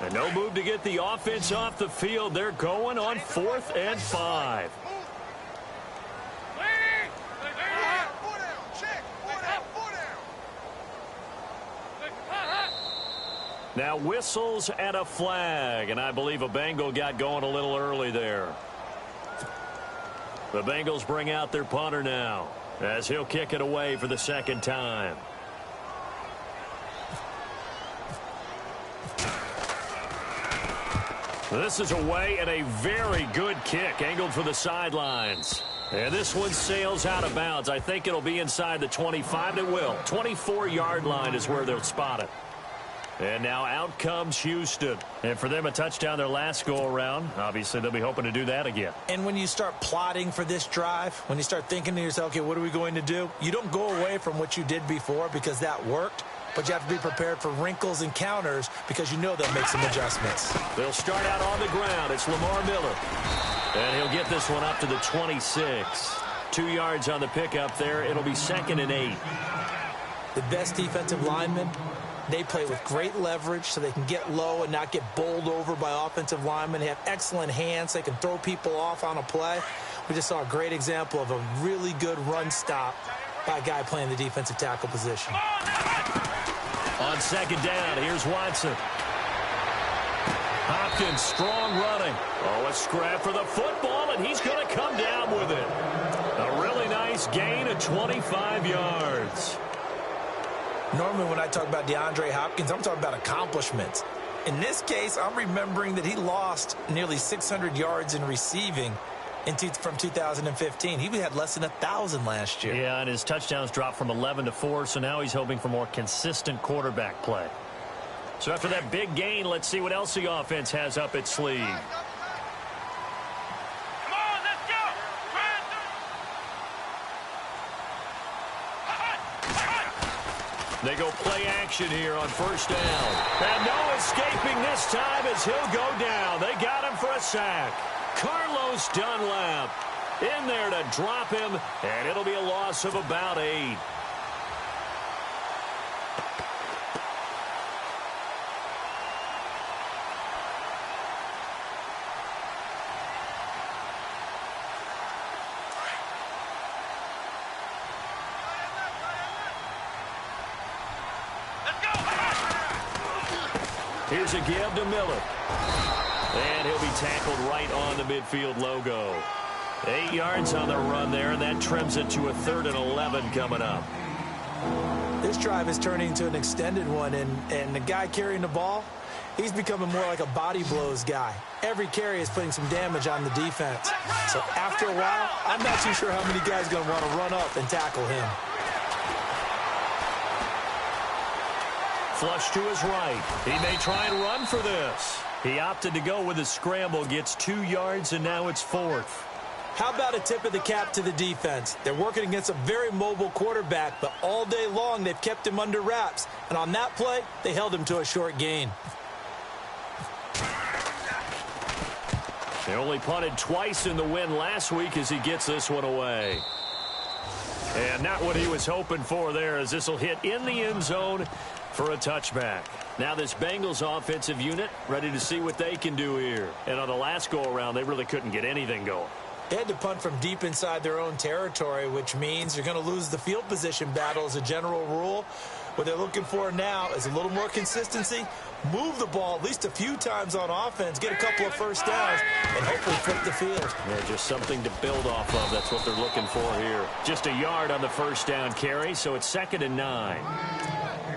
And no move to get the offense off the field. They're going on 4th and 5. Now whistles and a flag, and I believe a Bengal got going a little early there. The Bengals bring out their punter now as he'll kick it away for the second time. This is away and a very good kick angled for the sidelines. And this one sails out of bounds. I think it'll be inside the 25. It will. 24-yard line is where they'll spot it. And now out comes Houston. And for them, a touchdown their last go-around. Obviously, they'll be hoping to do that again. And when you start plotting for this drive, when you start thinking to yourself, okay, what are we going to do? You don't go away from what you did before because that worked. But you have to be prepared for wrinkles and counters because you know they'll make some adjustments. They'll start out on the ground. It's Lamar Miller. And he'll get this one up to the 26. 2 yards on the pickup there. It'll be 2nd and 8. The best defensive linemen, they play with great leverage so they can get low and not get bowled over by offensive linemen. They have excellent hands. They can throw people off on a play. We just saw a great example of a really good run stop by a guy playing the defensive tackle position. On 2nd down, here's Watson. Hopkins, strong running. Oh, a scrap for the football, and he's going to come down with it. A really nice gain of 25 yards. Normally when I talk about DeAndre Hopkins, I'm talking about accomplishments. In this case, I'm remembering that he lost nearly 600 yards in receiving from 2015. He had less than 1,000 last year. Yeah, and his touchdowns dropped from 11 to 4, so now he's hoping for more consistent quarterback play. So after that big gain, let's see what else the offense has up its sleeve. They go play action here on 1st down. And no escaping this time as he'll go down. They got him for a sack. Carlos Dunlap in there to drop him, and it'll be a loss of about 8. Here's a give to Miller. And he'll be tackled right on the midfield logo. 8 yards on the run there, and that trims it to a 3rd and 11 coming up. This drive is turning into an extended one, and the guy carrying the ball, he's becoming more like a body blows guy. Every carry is putting some damage on the defense. So after a while, I'm not too sure how many guys are going to want to run up and tackle him. Flush to his right. He may try and run for this. He opted to go with a scramble, gets 2 yards, and now it's 4th. How about a tip of the cap to the defense? They're working against a very mobile quarterback, but all day long they've kept him under wraps. And on that play, they held him to a short gain. They only punted twice in the win last week as he gets this one away. And not what he was hoping for there, as this will hit in the end zone for a touchback. Now this Bengals offensive unit ready to see what they can do here. And on the last go-around, they really couldn't get anything going. They had to punt from deep inside their own territory, which means you're going to lose the field position battle as a general rule. What they're looking for now is a little more consistency, move the ball at least a few times on offense, get a couple of first downs, and hopefully flip the field. Yeah, just something to build off of. That's what they're looking for here. Just a yard on the first down carry, so it's 2nd and 9.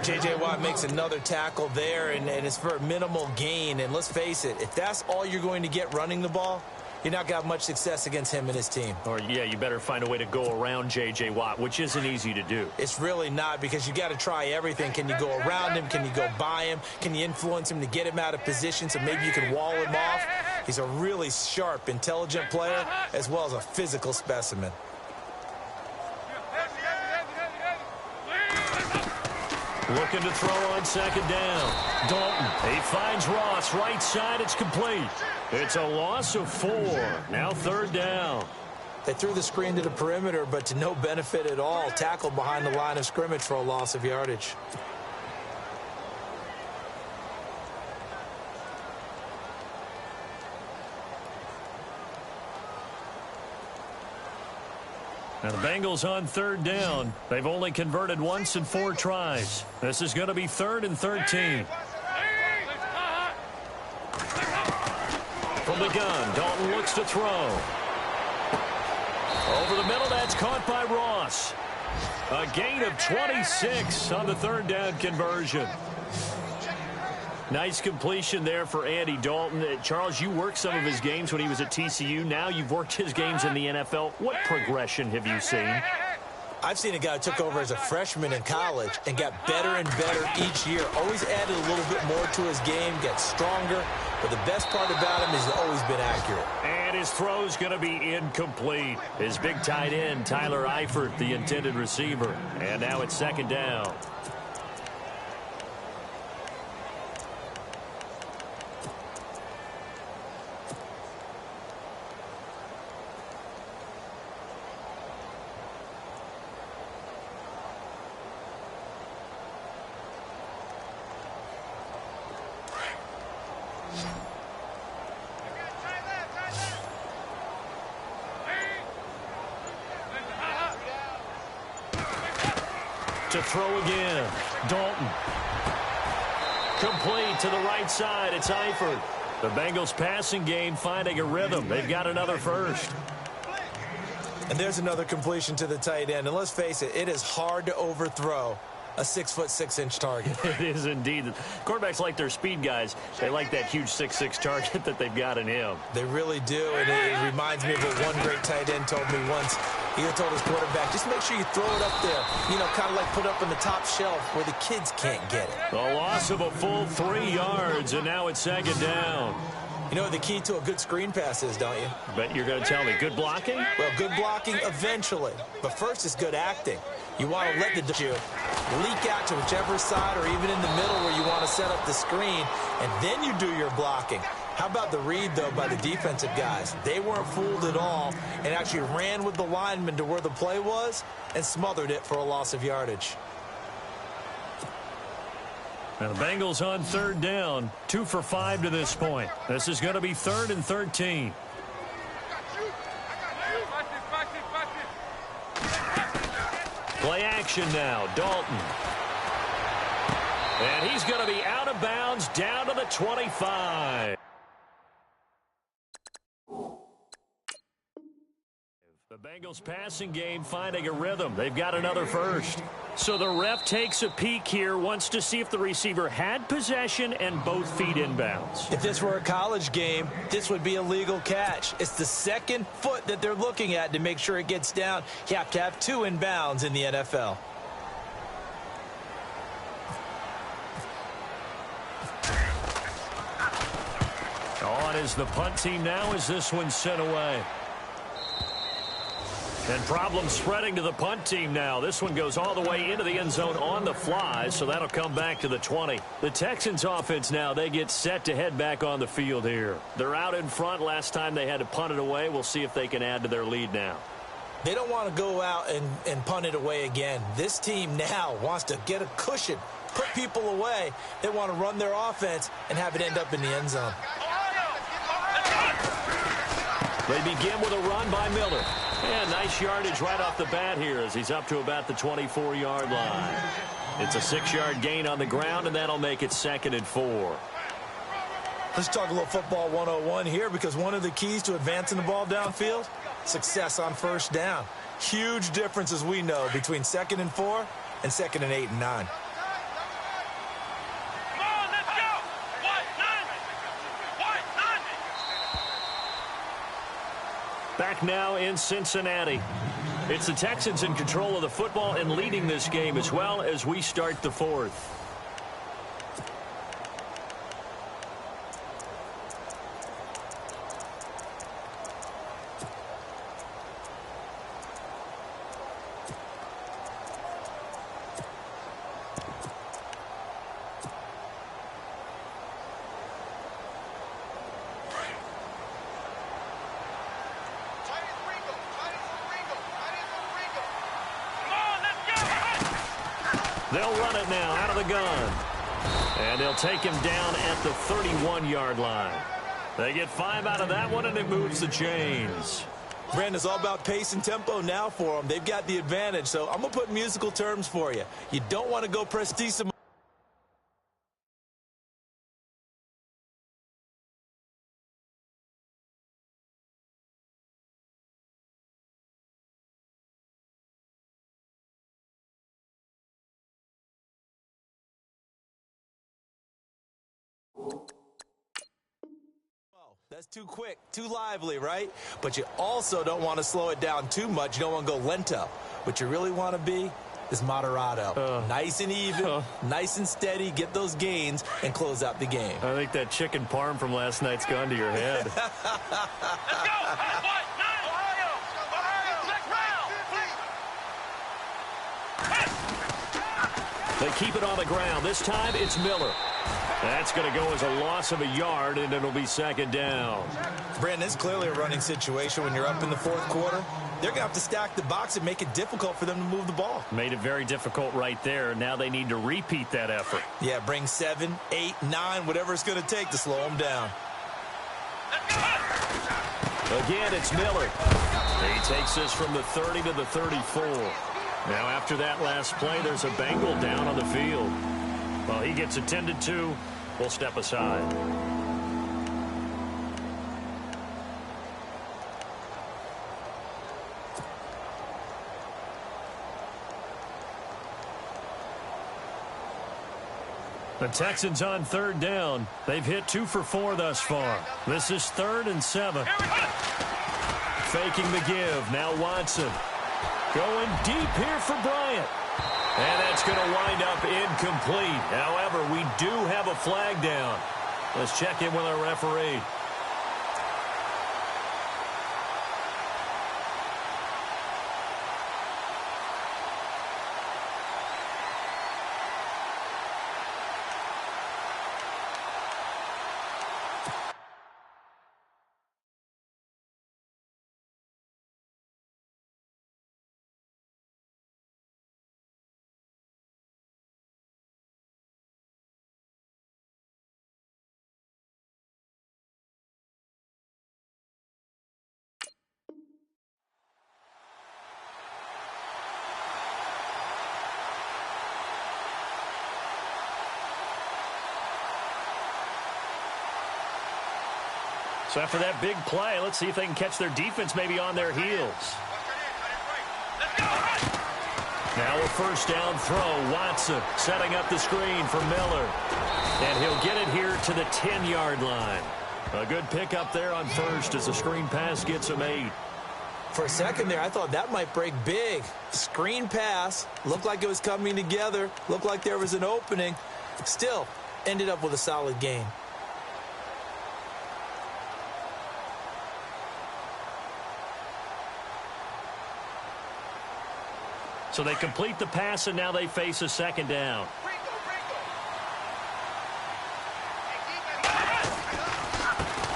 J.J. Watt makes another tackle there, and it's for a minimal gain. And let's face it, if that's all you're going to get running the ball, you're not going to have much success against him and his team. Or, yeah, you better find a way to go around J.J. Watt, which isn't easy to do. It's really not, because you got to try everything. Can you go around him? Can you go by him? Can you influence him to get him out of position so maybe you can wall him off? He's a really sharp, intelligent player as well as a physical specimen. Looking to throw on 2nd down. Dalton, he finds Ross. Right side, it's complete. It's a loss of 4. Now 3rd down. They threw the screen to the perimeter, but to no benefit at all. Tackled behind the line of scrimmage for a loss of yardage. Now the Bengals on third down. They've only converted once in 4 tries. This is going to be 3rd and 13. From the gun, Dalton looks to throw. Over the middle, that's caught by Ross. A gain of 26 on the 3rd down conversion. Nice completion there for Andy Dalton. Charles, you worked some of his games when he was at TCU. Now you've worked his games in the NFL. What progression have you seen? I've seen a guy who took over as a freshman in college and got better and better each year. Always added a little bit more to his game, got stronger. But the best part about him is he's always been accurate. And his throw's going to be incomplete. His big tight end, Tyler Eifert, the intended receiver. And now it's 2nd down. To throw again, Dalton. Complete to the right side, it's Eifert. The Bengals passing game finding a rhythm. They've got another first. And there's another completion to the tight end. And let's face it, it is hard to overthrow a 6'6" target. It is indeed. Quarterbacks like their speed guys. They like that huge 6'6" target that they've got in him. They really do, and it reminds me of what one great tight end told me once. He told his quarterback, just make sure you throw it up there, kind of like put up on the top shelf where the kids can't get it. The loss of a full 3 yards, and now it's 2nd down. You know what the key to a good screen pass is, don't you? Bet you're going to tell me. Good blocking? Well, good blocking eventually. But first is good acting. You want to let the leak out to whichever side or even in the middle where you want to set up the screen, and then you do your blocking. How about the read, though, by the defensive guys? They weren't fooled at all and actually ran with the lineman to where the play was and smothered it for a loss of yardage. Now the Bengals on 3rd down, 2 for 5 to this point. This is going to be 3rd and 13. Play action now, Dalton. And he's going to be out of bounds down to the 25. The Bengals passing game finding a rhythm. They've got another first. So the ref takes a peek here, wants to see if the receiver had possession and both feet inbounds. If this were a college game, this would be a legal catch. It's the 2nd foot that they're looking at to make sure it gets down. You have to have 2 inbounds in the NFL. On is the punt team now as this one's sent away. And problems spreading to the punt team now. This one goes all the way into the end zone on the fly, so that'll come back to the 20. The Texans offense now, they get set to head back on the field here. They're out in front. Last time they had to punt it away. We'll see if they can add to their lead now. They don't want to go out and punt it away again. This team now wants to get a cushion, put people away. They want to run their offense and have it end up in the end zone. They begin with a run by Miller. And nice yardage right off the bat here as he's up to about the 24-yard line. It's a 6-yard gain on the ground, and that'll make it 2nd and 4. Let's talk a little football 101 here, because one of the keys to advancing the ball downfield, success on 1st down. Huge difference, as we know, between 2nd and 4 and 2nd and 8 and 9. Back now in Cincinnati. It's the Texans in control of the football and leading this game as well as we start the 4th. They'll run it now out of the gun. And they'll take him down at the 31-yard line. They get 5 out of that one, and it moves the chains. Brandon, it's all about pace and tempo now for them. They've got the advantage, so I'm going to put musical terms for you. You don't want to go prestissimo. That's too quick, too lively, right? But you also don't want to slow it down too much. You don't want to go lento. What you really want to be is moderato. Nice and even, nice and steady, get those gains, and close out the game. I think that chicken parm from last night's gone to your head. Let's go! Ohio! Ohio! They keep it on the ground. This time it's Miller. That's going to go as a loss of a yard, and it'll be second down. Brandon, this is clearly a running situation when you're up in the fourth quarter. They're going to have to stack the box and make it difficult for them to move the ball. Made it very difficult right there. Now they need to repeat that effort. Yeah, bring 7, 8, 9, whatever it's going to take to slow them down. Again, it's Miller. He takes this from the 30 to the 34. Now after that last play, there's a Bengal down on the field. Well, he gets attended to. We'll step aside. The Texans on third down. They've hit 2 for 4 thus far. This is 3rd and 7. Faking the give. Now Watson. Going deep here for Bryant. And that's going to wind up incomplete. However, we do have a flag down. Let's check in with our referee. So after that big play, let's see if they can catch their defense maybe on their heels. Now a first down throw. Watson setting up the screen for Miller. And he'll get it here to the 10-yard line. A good pickup there on first as the screen pass gets him 8. For a second there, I thought that might break big. Screen pass. Looked like it was coming together. Looked like there was an opening. Still, ended up with a solid gain. So they complete the pass, and now they face a second down.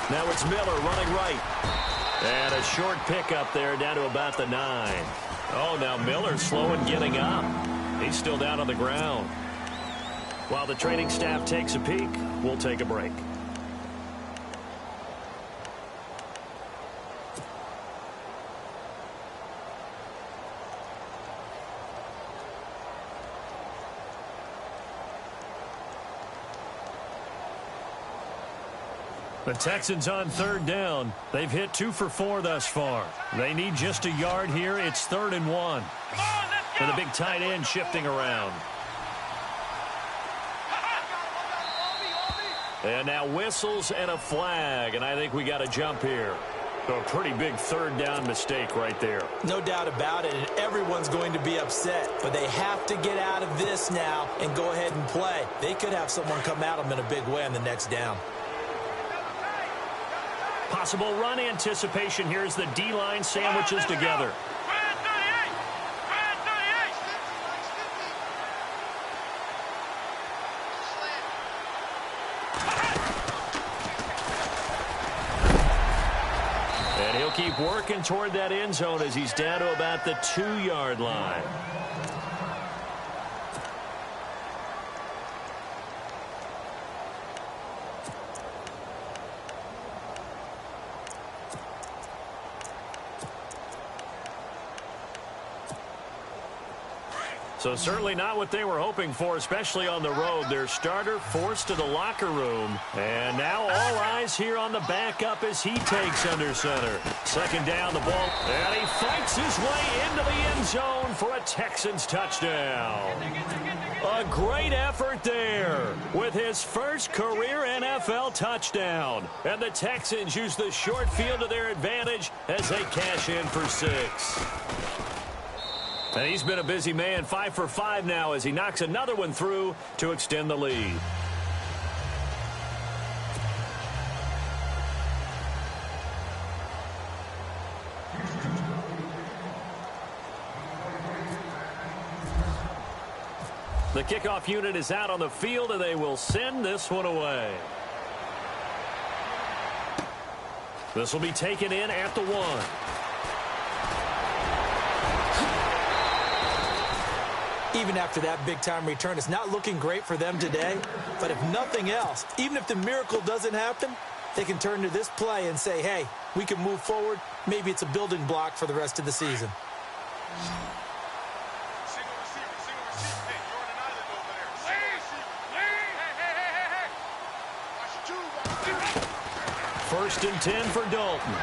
Now it's Miller running right. And a short pickup there down to about the 9. Oh, now Miller's slow in getting up. He's still down on the ground. While the training staff takes a peek, we'll take a break. The Texans on third down. They've hit 2 for 4 thus far. They need just a yard here. It's 3rd and 1. And the big tight end shifting around. And now whistles and a flag. And I think we got a jump here. So a pretty big third down mistake right there. No doubt about it, and everyone's going to be upset. But they have to get out of this now and go ahead and play. They could have someone come at them in a big way on the next down. Possible run anticipation here as the D-line sandwiches together. And he'll keep working toward that end zone as he's down to about the 2-yard line. So certainly not what they were hoping for, especially on the road. Their starter forced to the locker room. And now all eyes here on the backup as he takes under center. Second down, the ball. And he fights his way into the end zone for a Texans touchdown. A great effort there with his first career NFL touchdown. And the Texans use the short field to their advantage as they cash in for 6. And he's been a busy man, 5 for 5 now as he knocks another one through to extend the lead. The kickoff unit is out on the field, and they will send this one away. This will be taken in at the 1. Even after that big-time return, it's not looking great for them today. But if nothing else, even if the miracle doesn't happen, they can turn to this play and say, hey, we can move forward. Maybe it's a building block for the rest of the season. First and 10 for Dalton.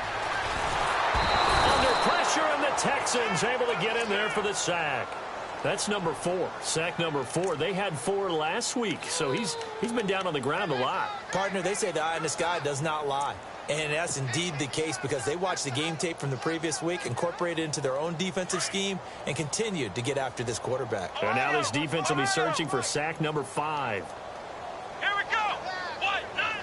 Under pressure, and the Texans able to get in there for the sack. That's number 4. Sack number 4. They had 4 last week, so he's been down on the ground a lot. Partner, they say the eye in the sky does not lie. And that's indeed the case because they watched the game tape from the previous week, incorporated it into their own defensive scheme, and continued to get after this quarterback. And now this defense will be searching for sack number 5. Here we go. 1, 9,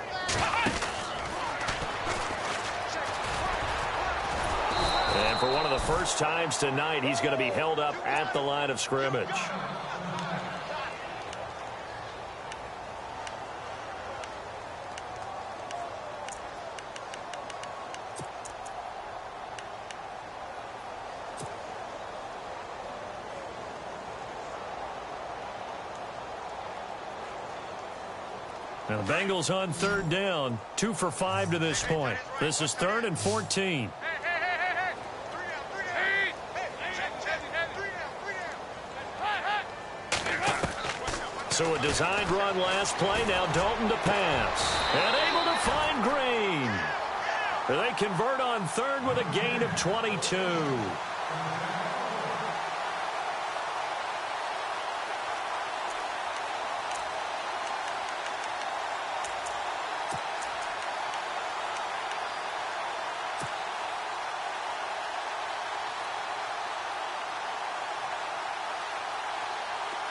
And for one of the first times tonight, he's going to be held up at the line of scrimmage. Now the Bengals on third down, 2 for 5 to this point. This is 3rd and 14. So a designed run last play. Now Dalton to pass. And able to find Green. They convert on 3rd with a gain of 22.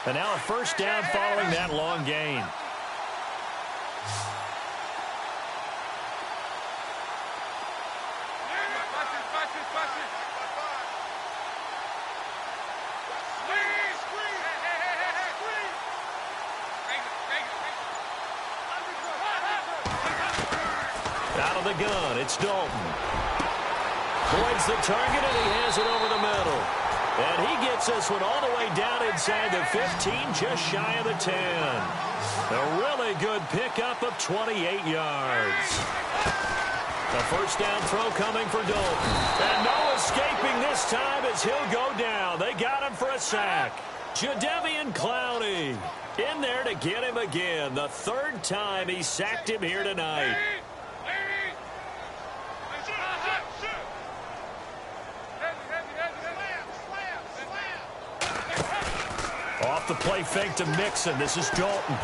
And now a first down following that long gain. Out of the gun, it's Dalton. Boyd's the target, and he has it over the middle. And he gets this one all the way down inside the 15, just shy of the 10. A really good pickup of 28 yards. A first down throw coming for Dalton. And no escaping this time as he'll go down. They got him for a sack. Jadeveon Clowney in there to get him again. The 3rd time he sacked him here tonight. Off the play fake to Mixon. This is Dalton.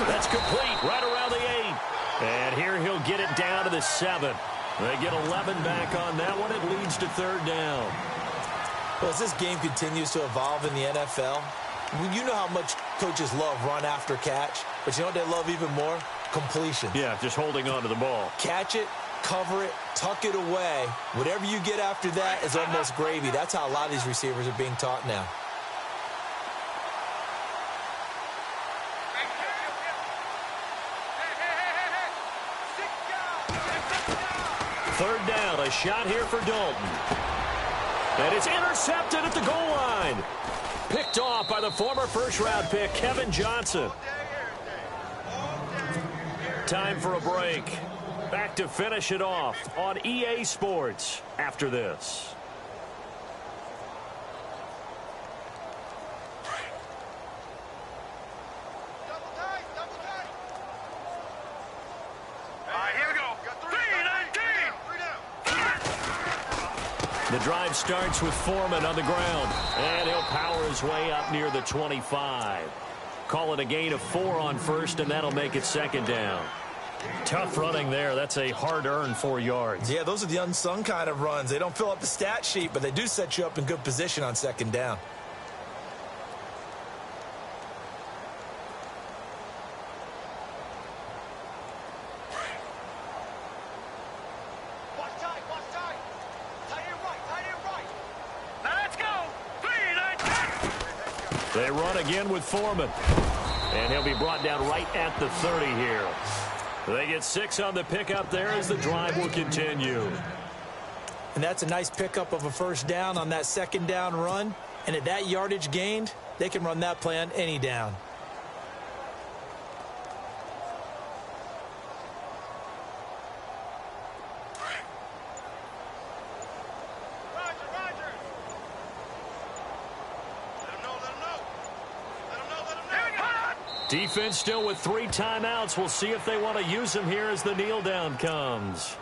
That's complete right around the 8. And here he'll get it down to the 7. They get 11 back on that one. It leads to 3rd down. Well, as this game continues to evolve in the NFL, you know how much coaches love run after catch, but you know what they love even more? Completion. Yeah, just holding on to the ball. Catch it, cover it, tuck it away. Whatever you get after that is almost gravy. That's how a lot of these receivers are being taught now. Third down, a shot here for Dalton. And it's intercepted at the goal line. Picked off by the former first-round pick, Kevin Johnson. Time for a break. Back to finish it off on EA Sports after this. The drive starts with Foreman on the ground, and he'll power his way up near the 25. Call it a gain of 4 on first, and that'll make it 2nd down. Tough running there. That's a hard-earned 4 yards. Yeah, those are the unsung kind of runs. They don't fill up the stat sheet, but they do set you up in good position on 2nd down. They run again with Foreman. And he'll be brought down right at the 30 here. They get 6 on the pickup there as the drive will continue. And that's a nice pickup of a 1st down on that 2nd down run. And at that yardage gained, they can run that play on any down. Defense still with 3 timeouts. We'll see if they want to use them here as the kneel down comes.